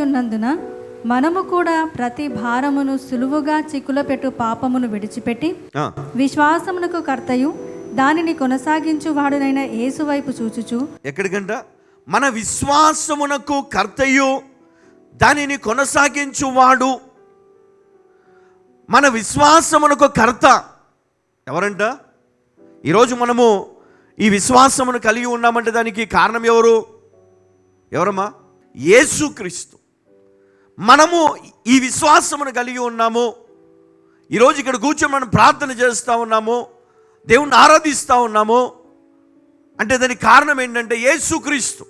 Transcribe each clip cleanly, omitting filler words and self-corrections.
ఉన్నందున మనము కూడా ప్రతి భారమును సులువుగా చిక్కులపెట్టు పాపమును విడిచిపెట్టి విశ్వాసమునకు కర్తయు దానిని కొనసాగించు వాడునైన యేసు వైపు చూచుచు. ఎక్కడికంట? మన విశ్వాసమునకు కర్తయు దానిని కొనసాగించువాడు. మన విశ్వాసమునకు కర్త ఎవరంట? ఈరోజు మనము ఈ విశ్వాసమును కలిగి ఉన్నామంటే దానికి కారణం ఎవరమ్మా? యేసుక్రీస్తు. మనము ఈ విశ్వాసమును కలిగి ఉన్నాము. ఈరోజు ఇక్కడ కూర్చొని మనం ప్రార్థన చేస్తూ ఉన్నాము, దేవుణ్ణి ఆరాధిస్తూ ఉన్నాము అంటే దానికి కారణం ఏంటంటే యేసుక్రీస్తు.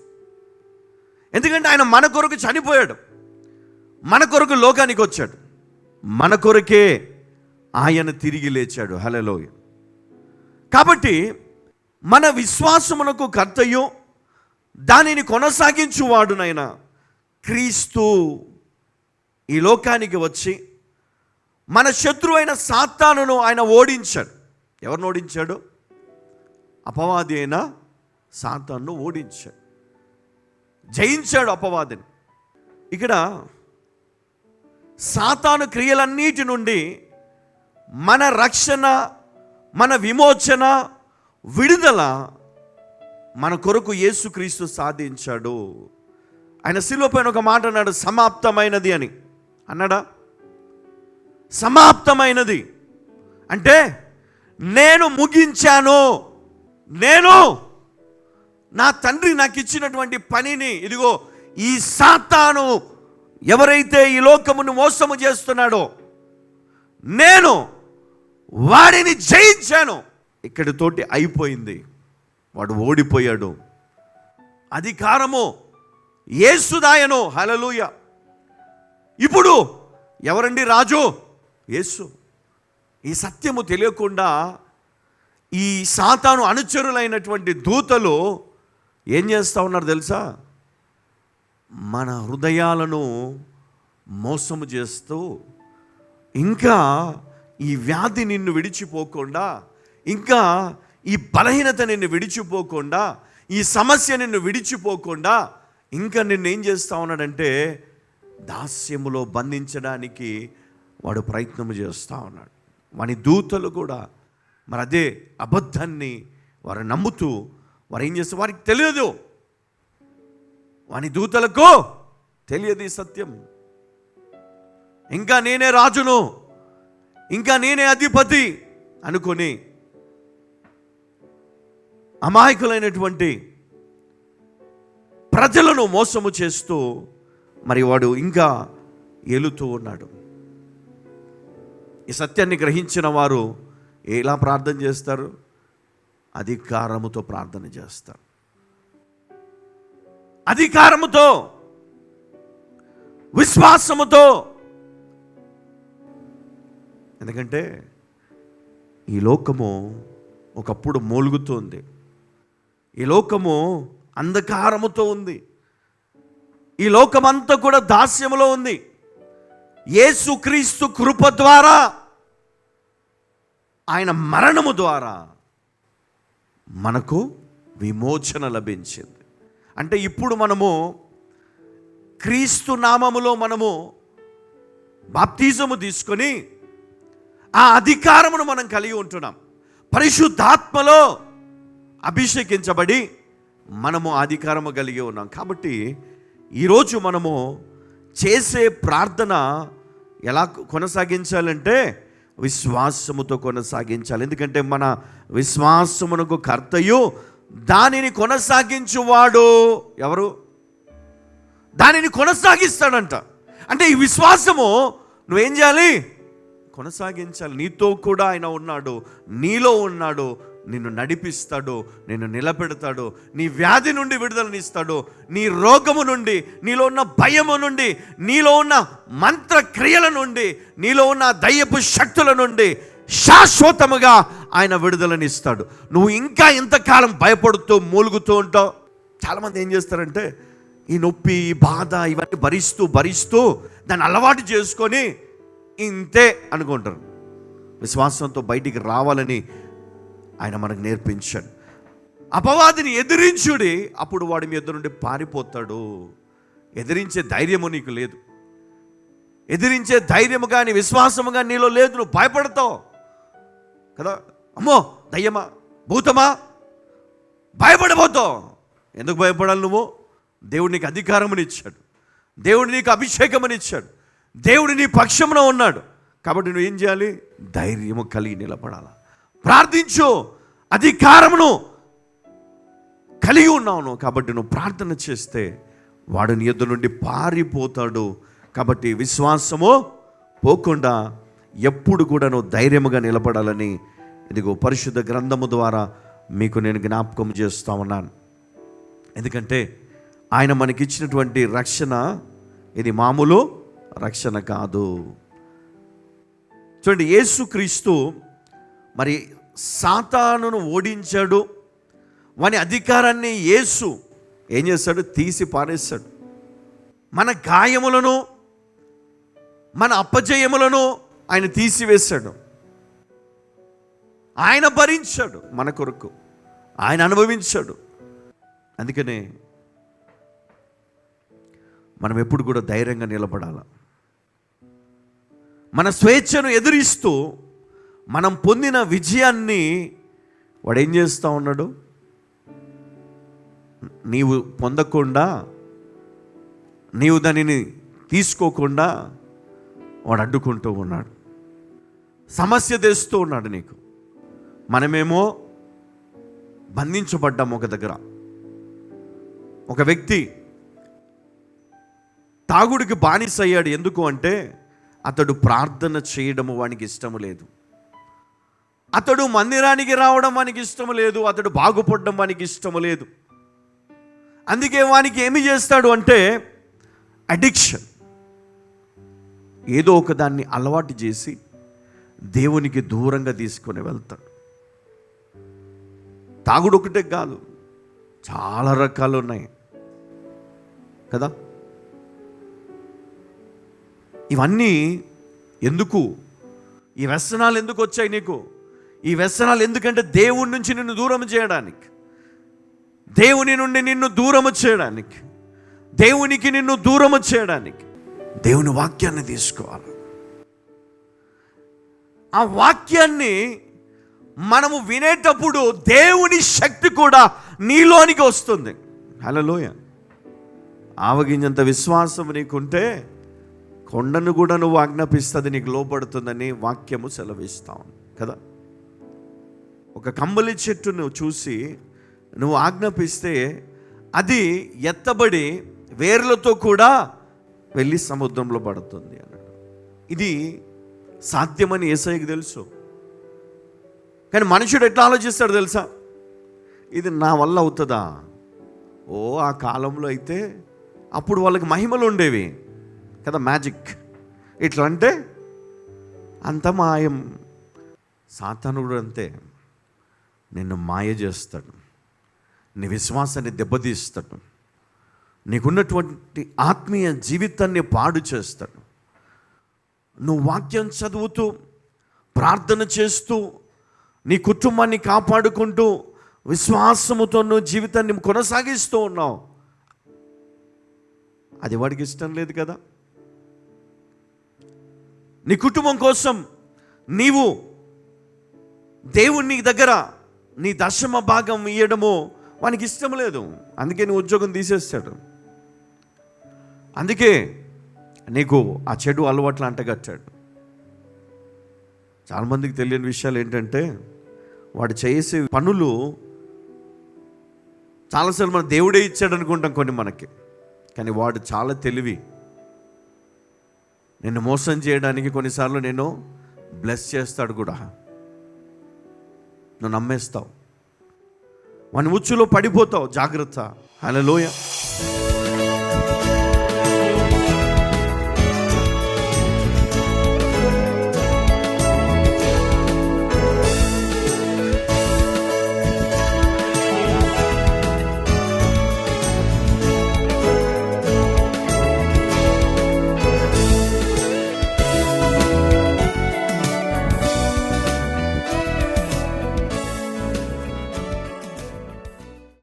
ఎందుకంటే ఆయన మన కొరకు చనిపోయాడు, మన కొరకు లోకానికి వచ్చాడు, మన కొరకే ఆయన తిరిగి లేచాడు. హల్లెలూయా. కాబట్టి మన విశ్వాసమునకు కర్తయు దానిని కొనసాగించువాడునైన క్రీస్తు ఈ లోకానికి వచ్చి మన శత్రువు అయిన సాతానును ఆయన ఓడించాడు. ఎవరిని ఓడించాడు? అపవాది అయిన సాతానును ఓడించాడు, జయించాడు అపవాదిని. ఇక్కడ సాతాను క్రియలన్నిటి నుండి మన రక్షణ, మన విమోచన, విడుదల మన కొరకు యేసుక్రీస్తు సాధించాడు. ఆయన శిలువ పైన ఒక మాట అన్నాడు, సమాప్తమైనది అని అన్నాడా? సమాప్తమైనది అంటే నేను ముగించాను, నేను నా తండ్రి నాకు ఇచ్చినటువంటి పనిని, ఇదిగో ఈ సాతాను ఎవరైతే ఈ లోకమును మోసము చేస్తున్నాడో నేను వాడిని జయించాను. ఇక్కడితోటి అయిపోయింది, వాడు ఓడిపోయాడు. అధికారము యేసుదాయను. హల్లెలూయా. ఇప్పుడు ఎవరండి రాజు? యేసు. ఈ సత్యము తెలియకుండా ఈ సాతాను అనుచరులైనటువంటి దూతలు ఏం చేస్తూ ఉన్నారు తెలుసా? మన హృదయాలను మోసము చేస్తూ, ఇంకా ఈ వ్యాధి నిన్ను విడిచిపోకుండా, ఇంకా ఈ బలహీనత నిన్ను విడిచిపోకుండా, ఈ సమస్య నిన్ను విడిచిపోకుండా ఇంకా నిన్ను ఏం చేస్తూ ఉన్నాడంటే దాస్యములో బంధించడానికి వాడు ప్రయత్నం చేస్తూ ఉన్నాడు. వాని దూతలు కూడా మరి అదే అబద్ధాన్ని వారు నమ్ముతూ వారు ఏం చేస్తారు? వారికి తెలియదు, వాని దూతలకు తెలియదు ఈ సత్యం. ఇంకా నేనే రాజును, ఇంకా నేనే అధిపతి అనుకొని అమాయకులైనటువంటి ప్రజలను మోసము చేస్తూ మరి వాడు ఇంకా ఏలుతూ ఉన్నాడు. ఈ సత్యాన్ని గ్రహించిన వారు ఎలా ప్రార్థన చేస్తారు? అధికారముతో ప్రార్థన చేస్తారు, అధికారముతో, విశ్వాసముతో. ఎందుకంటే ఈ లోకము ఒకప్పుడు మూలుగుతుంది, ఈ లోకము అంధకారముతో ఉంది, ఈ లోకమంతా కూడా దాస్యములో ఉంది. యేసుక్రీస్తు కృప ద్వారా, ఆయన మరణము ద్వారా మనకు విమోచన లభించింది. అంటే ఇప్పుడు మనము క్రీస్తు నామములో మనము బాప్తిజము తీసుకొని ఆ అధికారమును మనం కలిగి ఉంటున్నాం. పరిశుద్ధాత్మలో అభిషేకించబడి మనము అధికారము కలిగి ఉన్నాం. కాబట్టి ఈరోజు మనము చేసే ప్రార్థన ఎలా కొనసాగించాలంటే విశ్వాసముతో కొనసాగించాలి. ఎందుకంటే మన విశ్వాసమునకు కర్తయు దానిని కొనసాగించువాడు ఎవరు? దానిని కొనసాగిస్తాడంట. అంటే ఈ విశ్వాసము నువ్వేం చేయాలి? కొనసాగించాలి. నీతో కూడా ఆయన ఉన్నాడు, నీలో ఉన్నాడు, నిన్ను నడిపిస్తాడు, నిన్ను నిలబెడతాడు, నీ వ్యాధి నుండి విడుదలనిస్తాడు, నీ రోగము నుండి, నీలో ఉన్న భయము నుండి, నీలో ఉన్న మంత్రక్రియల నుండి, నీలో ఉన్న దయ్యపు శక్తుల నుండి శాశ్వతముగా ఆయన విడుదలనిస్తాడు. నువ్వు ఇంకా ఎంతకాలం భయపడుతూ మూలుగుతూ ఉంటావు? చాలామంది ఏం చేస్తారంటే ఈ నొప్పి, ఈ బాధ ఇవన్నీ భరిస్తూ దాన్ని అలవాటు చేసుకొని ఇంతే అనుకుంటారు. విశ్వాసంతో బయటికి రావాలని ఆయన మనకు నేర్పించాడు. అపవాదిని ఎదిరించుడి, అప్పుడు వాడి మీ ఎదురు నుండి పారిపోతాడు. ఎదిరించే ధైర్యము నీకు లేదు. ఎదిరించే ధైర్యము కానీ విశ్వాసము కానీ నీలో లేదు. నువ్వు భయపడతావు కదా. అమ్మో దయ్యమా భూతమా భయపడిపోతావు. ఎందుకు భయపడాలి నువ్వు? దేవుడు నీకు అధికారమునిచ్చాడు, దేవుడు నీకు అభిషేకమునిచ్చాడు, దేవుడు నీ పక్షమున ఉన్నాడు. కాబట్టి నువ్వు ఏం చేయాలి? ధైర్యము కలిగి నిలబడాలి. ప్రార్థించు. అధికారమును కలిగి ఉన్నావు కాబట్టి నువ్వు ప్రార్థన చేస్తే వాడు నీ ఎదురు నుండి పారిపోతాడు. కాబట్టి విశ్వాసము పోకుండా ఎప్పుడు కూడా నువ్వు ధైర్యముగా నిలబడాలని ఇదిగో పరిశుద్ధ గ్రంథము ద్వారా మీకు నేను జ్ఞాపకం చేస్తా ఉన్నాను. ఎందుకంటే ఆయన మనకిచ్చినటువంటి రక్షణ ఇది మామూలు రక్షణ కాదు. చూడండి, యేసుక్రీస్తు మరి సాతానును ఓడించాడు. వాని అధికారాన్ని యేసు ఏం చేశాడు? తీసి పారేశాడు. మన గాయములను మన అపజయములను ఆయన తీసివేశాడు. ఆయన భరించాడు మన కొరకు, ఆయన అనుభవించాడు. అందుకనే మనం ఎప్పుడు కూడా ధైర్యంగా నిలబడాలి. మన స్వేచ్ఛను ఎదురిస్తూ మనం పొందిన విజయాన్ని వాడు ఏం చేస్తూ ఉన్నాడు? నీవు పొందకుండా, నీవు దానిని తీసుకోకుండా వాడు అడ్డుకుంటూ ఉన్నాడు, సమస్య తెస్తూ ఉన్నాడు నీకు. మనమేమో బంధించబడ్డాము ఒక దగ్గర. ఒక వ్యక్తి తాగుడికి బానిస అయ్యాడు. ఎందుకు అంటే అతడు ప్రార్థన చేయడము వానికి ఇష్టము లేదు, అతడు మందిరానికి రావడం వానికి ఇష్టము లేదు, అతడు బాగుపడడం వానికి ఇష్టము లేదు. అందుకే వానికి ఏమి చేస్తాడు అంటే అడిక్షన్, ఏదో ఒక దాన్ని అలవాటు చేసి దేవునికి దూరంగా తీసుకొని వెళ్తాడు. తాగుడు ఒకటే కాదు, చాలా రకాలు ఉన్నాయి కదా. ఇవన్నీ ఎందుకు? ఈ వ్యసనాలు ఎందుకు వచ్చాయి నీకు? ఈ వ్యసనాలు ఎందుకంటే దేవుని నుంచి నిన్ను దూరం చేయడానికి, దేవుని నుండి నిన్ను దూరము చేయడానికి, దేవునికి నిన్ను దూరము చేయడానికి దేవుని వాక్యాన్ని తీసుకోవాలి. ఆ వాక్యాన్ని మనము వినేటప్పుడు దేవుని శక్తి కూడా నీలోనికి వస్తుంది. హల్లెలూయా. ఆవగింజంత విశ్వాసం నీకుంటే కొండను కూడా నువ్వు ఆజ్ఞాపిస్తుంది నీకు లోపడుతుందని వాక్యము సెలవిస్తావు కదా. ఒక కంబలి చెట్టును చూసి నువ్వు ఆజ్ఞాపిస్తే అది ఎత్తబడి వేర్లతో కూడా వెళ్ళి సముద్రంలో పడుతుంది అన్నాడు. ఇది సాధ్యమని యేసయ్యకు తెలుసు. కానీ మనుషుడు ఎట్లా ఆలోచిస్తాడు తెలుసా? ఇది నా వల్ల అవుతుందా? ఓ ఆ కాలంలో అయితే అప్పుడు వాళ్ళకి మహిమలు ఉండేవి కదా, మ్యాజిక్. ఇట్లా అంటే అంత మాయం. సాతానుడు అంతే, నిన్ను మాయ చేస్తాడు, నీ విశ్వాసాన్ని దెబ్బతీస్తాడు, నీకున్నటువంటి ఆత్మీయ జీవితాన్ని పాడు చేస్తాడు. నువ్వు వాక్యం చదువుతూ ప్రార్థన చేస్తూ నీ కుటుంబాన్ని కాపాడుకుంటూ విశ్వాసముతో నువ్వు జీవితాన్ని కొనసాగిస్తూ ఉన్నావు. అది వాడికి ఇష్టం లేదు కదా. నీ కుటుంబం కోసం నీవు దేవుని దగ్గర నీ దశమ భాగం ఇయ్యడము వానికి ఇష్టం లేదు. అందుకే నీ ఉద్యోగం తీసేస్తాడు. అందుకే నీకు ఆ చెడు అలవాట్లు అంటగట్టాడు. చాలామందికి తెలియని విషయాలు ఏంటంటే వాడు చేసే పనులు చాలాసార్లు మన దేవుడే ఇచ్చాడు అనుకుంటాం కొన్ని మనకి, కానీ వాడు చాలా తెలివి. నిన్ను మోసం చేయడానికి కొన్నిసార్లు నేను బ్లెస్ చేస్తాడు కూడా. నువ్వు నమ్మేస్తావు, వాని ఉచ్చులో పడిపోతావు. జాగ్రత్త. హల్లెలూయా.